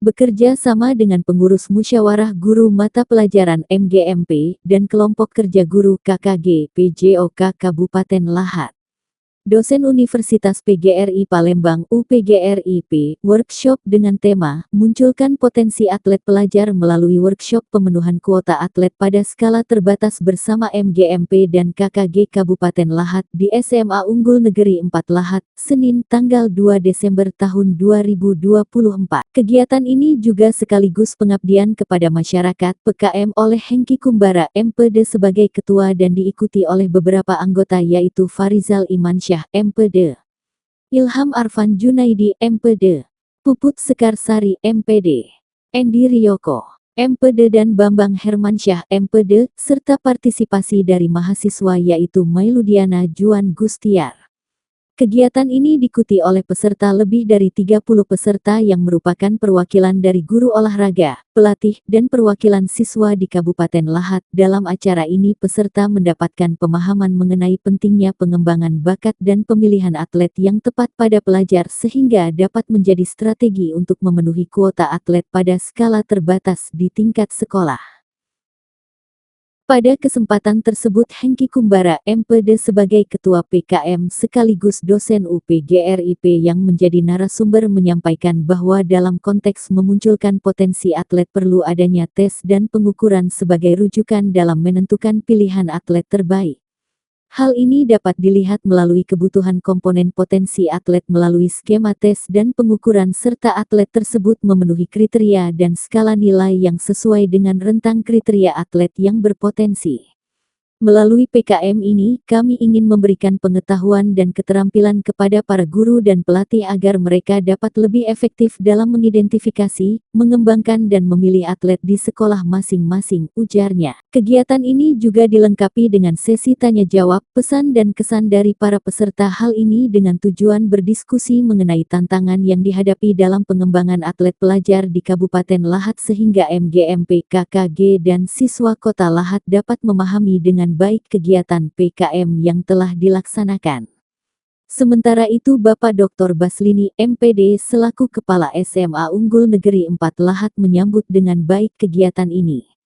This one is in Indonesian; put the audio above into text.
bekerja sama dengan pengurus Musyawarah Guru Mata Pelajaran MGMP dan Kelompok Kerja Guru KKG PJOK Kabupaten Lahat. Dosen Universitas PGRI Palembang UPGRIP, workshop dengan tema, munculkan potensi atlet pelajar melalui workshop pemenuhan kuota atlet pada skala terbatas bersama MGMP dan KKG Kabupaten Lahat di SMA Unggul Negeri 4 Lahat, Senin tanggal 2 Desember tahun 2024. Kegiatan ini juga sekaligus pengabdian kepada masyarakat PKM oleh Hengki Kumbara MPD sebagai ketua dan diikuti oleh beberapa anggota yaitu Farizal Imansyah MPD, Ilham Arfan Junaidi MPD, Puput Sekarsari MPD, Endi Riyoko MPD dan Bambang Hermansyah MPD, serta partisipasi dari mahasiswa yaitu Mailudiana Juan Gustiar. Kegiatan ini diikuti oleh peserta lebih dari 30 peserta yang merupakan perwakilan dari guru olahraga, pelatih, dan perwakilan siswa di Kabupaten Lahat. Dalam acara ini peserta mendapatkan pemahaman mengenai pentingnya pengembangan bakat dan pemilihan atlet yang tepat pada pelajar sehingga dapat menjadi strategi untuk memenuhi kuota atlet pada skala terbatas di tingkat sekolah. Pada kesempatan tersebut Hengki Kumbara MPD sebagai Ketua PKM sekaligus dosen UPGRIP yang menjadi narasumber menyampaikan bahwa dalam konteks memunculkan potensi atlet perlu adanya tes dan pengukuran sebagai rujukan dalam menentukan pilihan atlet terbaik. Hal ini dapat dilihat melalui kebutuhan komponen potensi atlet melalui skema tes dan pengukuran serta atlet tersebut memenuhi kriteria dan skala nilai yang sesuai dengan rentang kriteria atlet yang berpotensi. Melalui PKM ini, kami ingin memberikan pengetahuan dan keterampilan kepada para guru dan pelatih agar mereka dapat lebih efektif dalam mengidentifikasi, mengembangkan dan memilih atlet di sekolah masing-masing, ujarnya. Kegiatan ini juga dilengkapi dengan sesi tanya jawab, pesan dan kesan dari para peserta. Hal ini dengan tujuan berdiskusi mengenai tantangan yang dihadapi dalam pengembangan atlet pelajar di Kabupaten Lahat sehingga MGMP, KKG dan siswa Kota Lahat dapat memahami dengan baik kegiatan PKM yang telah dilaksanakan. Sementara itu Bapak Dr. Baslini MPD selaku Kepala SMA Unggul Negeri 4 Lahat menyambut dengan baik kegiatan ini.